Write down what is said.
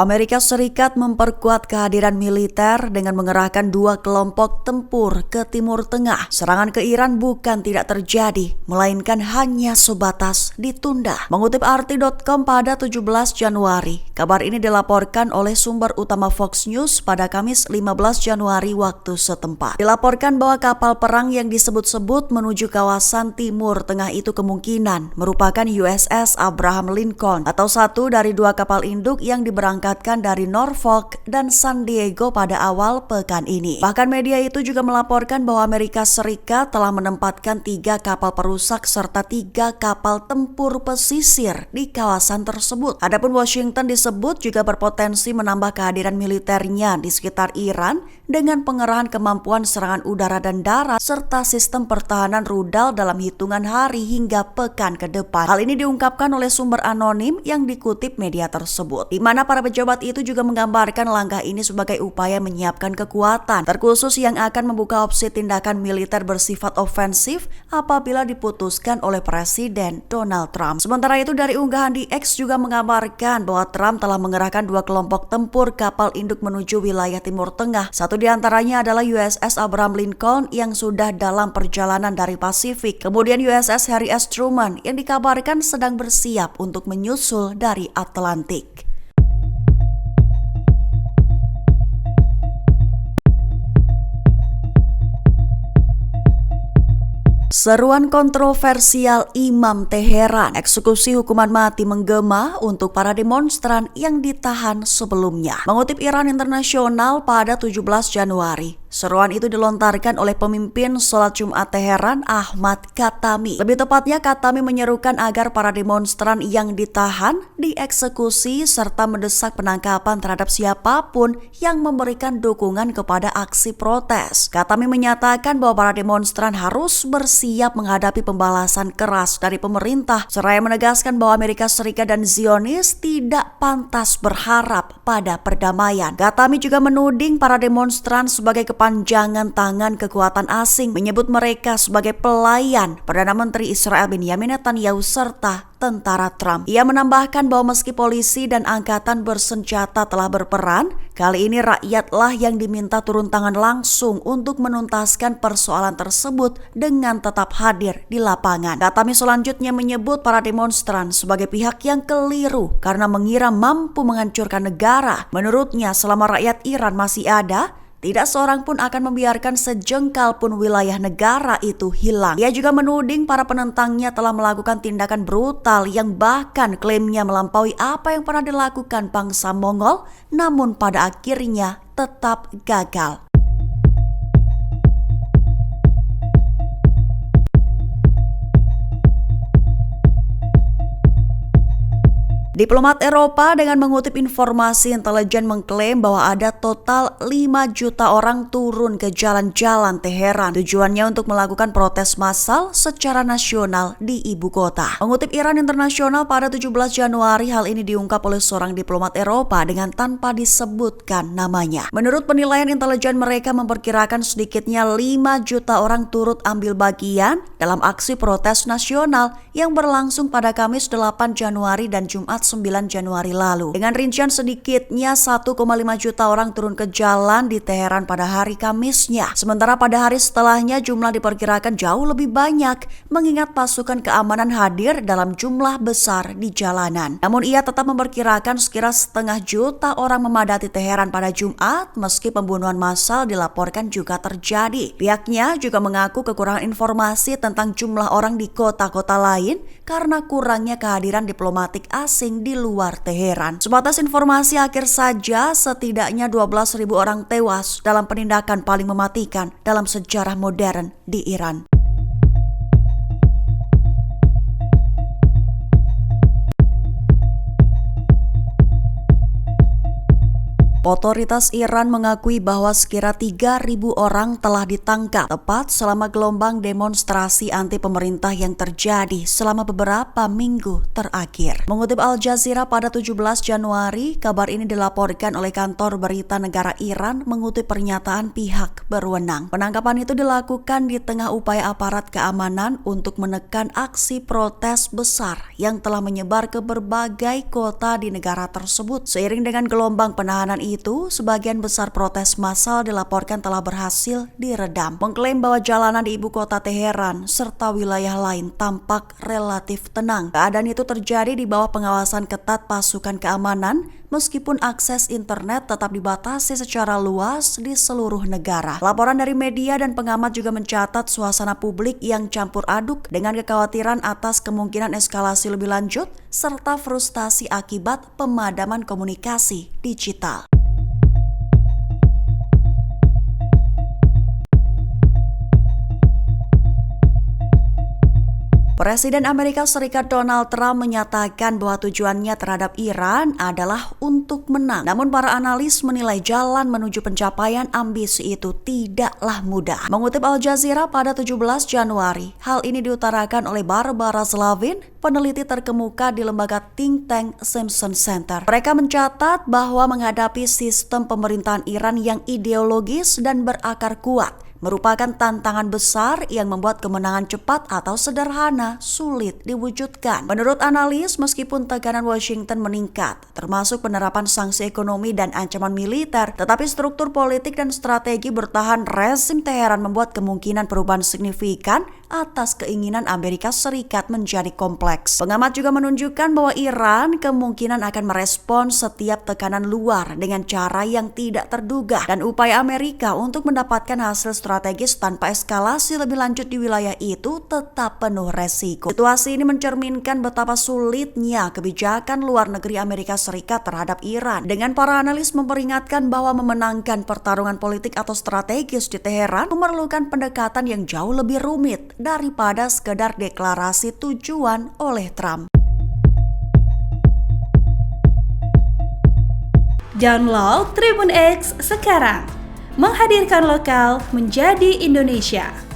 Amerika Serikat memperkuat kehadiran militer dengan mengerahkan 2 kelompok tempur ke Timur Tengah. Serangan ke Iran bukan tidak terjadi, melainkan hanya sebatas ditunda. Mengutip RT.com pada 17 Januari, kabar ini dilaporkan oleh sumber utama Fox News pada Kamis 15 Januari waktu setempat. Dilaporkan bahwa kapal perang yang disebut-sebut menuju kawasan Timur Tengah itu kemungkinan merupakan USS Abraham Lincoln atau satu dari 2 kapal induk yang diberangkatkan dari Norfolk dan San Diego pada awal pekan ini. Bahkan media itu juga melaporkan bahwa Amerika Serikat telah menempatkan 3 kapal perusak serta 3 kapal tempur pesisir di kawasan tersebut. Adapun Washington disebut juga berpotensi menambah kehadiran militernya di sekitar Iran dengan pengerahan kemampuan serangan udara dan darat serta sistem pertahanan rudal dalam hitungan hari hingga pekan ke depan. Hal ini diungkapkan oleh sumber anonim yang dikutip media tersebut, di mana para pejabat itu juga menggambarkan langkah ini sebagai upaya menyiapkan kekuatan terkhusus yang akan membuka opsi tindakan militer bersifat ofensif apabila diputuskan oleh Presiden Donald Trump. Sementara itu dari unggahan di X juga mengabarkan bahwa Trump telah mengerahkan 2 kelompok tempur kapal induk menuju wilayah Timur Tengah. Satu di antaranya adalah USS Abraham Lincoln yang sudah dalam perjalanan dari Pasifik. Kemudian USS Harry S. Truman yang dikabarkan sedang bersiap untuk menyusul dari Atlantik. Seruan kontroversial Imam Teheran, eksekusi hukuman mati menggema untuk para demonstran yang ditahan sebelumnya. Mengutip Iran Internasional pada 17 Januari, seruan itu dilontarkan oleh pemimpin sholat Jumat Teheran Ahmad Khatami. Lebih tepatnya Khatami menyerukan agar para demonstran yang ditahan dieksekusi serta mendesak penangkapan terhadap siapapun yang memberikan dukungan kepada aksi protes. Khatami menyatakan bahwa para demonstran harus bersiap menghadapi pembalasan keras dari pemerintah, seraya menegaskan bahwa Amerika Serikat dan Zionis tidak pantas berharap pada perdamaian. Khatami juga menuding para demonstran sebagai kepanjangan tangan kekuatan asing, menyebut mereka sebagai pelayan Perdana Menteri Israel Benjamin Netanyahu serta tentara Trump. Ia menambahkan bahwa meski polisi dan angkatan bersenjata telah berperan, kali ini rakyatlah yang diminta turun tangan langsung untuk menuntaskan persoalan tersebut dengan tetap hadir di lapangan. Khatami selanjutnya menyebut para demonstran sebagai pihak yang keliru karena mengira mampu menghancurkan negara. Menurutnya, selama rakyat Iran masih ada, tidak seorang pun akan membiarkan sejengkal pun wilayah negara itu hilang. Ia juga menuding para penentangnya telah melakukan tindakan brutal yang bahkan klaimnya melampaui apa yang pernah dilakukan bangsa Mongol, namun pada akhirnya tetap gagal. Diplomat Eropa dengan mengutip informasi intelijen mengklaim bahwa ada total 5 juta orang turun ke jalan-jalan Teheran. Tujuannya untuk melakukan protes massal secara nasional di ibu kota. Mengutip Iran Internasional pada 17 Januari, hal ini diungkap oleh seorang diplomat Eropa dengan tanpa disebutkan namanya. Menurut penilaian intelijen mereka memperkirakan sedikitnya 5 juta orang turut ambil bagian dalam aksi protes nasional yang berlangsung pada Kamis 8 Januari dan Jumat 9 Januari lalu. Dengan rincian sedikitnya 1,5 juta orang turun ke jalan di Teheran pada hari Kamisnya. Sementara pada hari setelahnya jumlah diperkirakan jauh lebih banyak mengingat pasukan keamanan hadir dalam jumlah besar di jalanan. Namun ia tetap memperkirakan sekira 0,5 juta orang memadati Teheran pada Jumat meski pembunuhan massal dilaporkan juga terjadi. Pihaknya juga mengaku kekurangan informasi tentang jumlah orang di kota-kota lain karena kurangnya kehadiran diplomatik asing di luar Teheran. Sebatas informasi akhir saja, setidaknya 12.000 orang tewas dalam penindakan paling mematikan dalam sejarah modern di Iran. Otoritas Iran mengakui bahwa sekira 3.000 orang telah ditangkap tepat selama gelombang demonstrasi anti pemerintah yang terjadi selama beberapa minggu terakhir. Mengutip Al Jazeera pada 17 Januari, kabar ini dilaporkan oleh kantor berita negara Iran mengutip pernyataan pihak berwenang. Penangkapan itu dilakukan di tengah upaya aparat keamanan untuk menekan aksi protes besar yang telah menyebar ke berbagai kota di negara tersebut. Seiring dengan gelombang penahanan itu, sebagian besar protes massal dilaporkan telah berhasil diredam. Mengklaim bahwa jalanan di ibu kota Teheran serta wilayah lain tampak relatif tenang. Keadaan itu terjadi di bawah pengawasan ketat pasukan keamanan, meskipun akses internet tetap dibatasi secara luas di seluruh negara. Laporan dari media dan pengamat juga mencatat suasana publik yang campur aduk dengan kekhawatiran atas kemungkinan eskalasi lebih lanjut serta frustasi akibat pemadaman komunikasi digital. Presiden Amerika Serikat Donald Trump menyatakan bahwa tujuannya terhadap Iran adalah untuk menang. Namun para analis menilai jalan menuju pencapaian ambisi itu tidaklah mudah. Mengutip Al Jazeera pada 17 Januari, hal ini diutarakan oleh Barbara Slavin, peneliti terkemuka di lembaga think tank Simpson Center. Mereka mencatat bahwa menghadapi sistem pemerintahan Iran yang ideologis dan berakar kuat merupakan tantangan besar yang membuat kemenangan cepat atau sederhana sulit diwujudkan. Menurut analis, meskipun tekanan Washington meningkat, termasuk penerapan sanksi ekonomi dan ancaman militer, tetapi struktur politik dan strategi bertahan rezim Teheran membuat kemungkinan perubahan signifikan atas keinginan Amerika Serikat menjadi kompleks. Pengamat juga menunjukkan bahwa Iran kemungkinan akan merespon setiap tekanan luar dengan cara yang tidak terduga, dan upaya Amerika untuk mendapatkan hasil strategis tanpa eskalasi lebih lanjut di wilayah itu tetap penuh resiko. Situasi ini mencerminkan betapa sulitnya kebijakan luar negeri Amerika Serikat terhadap Iran, dengan para analis memperingatkan bahwa memenangkan pertarungan politik atau strategis di Teheran memerlukan pendekatan yang jauh lebih rumit daripada sekedar deklarasi tujuan oleh Trump. Download Tribun X sekarang, menghadirkan lokal menjadi Indonesia.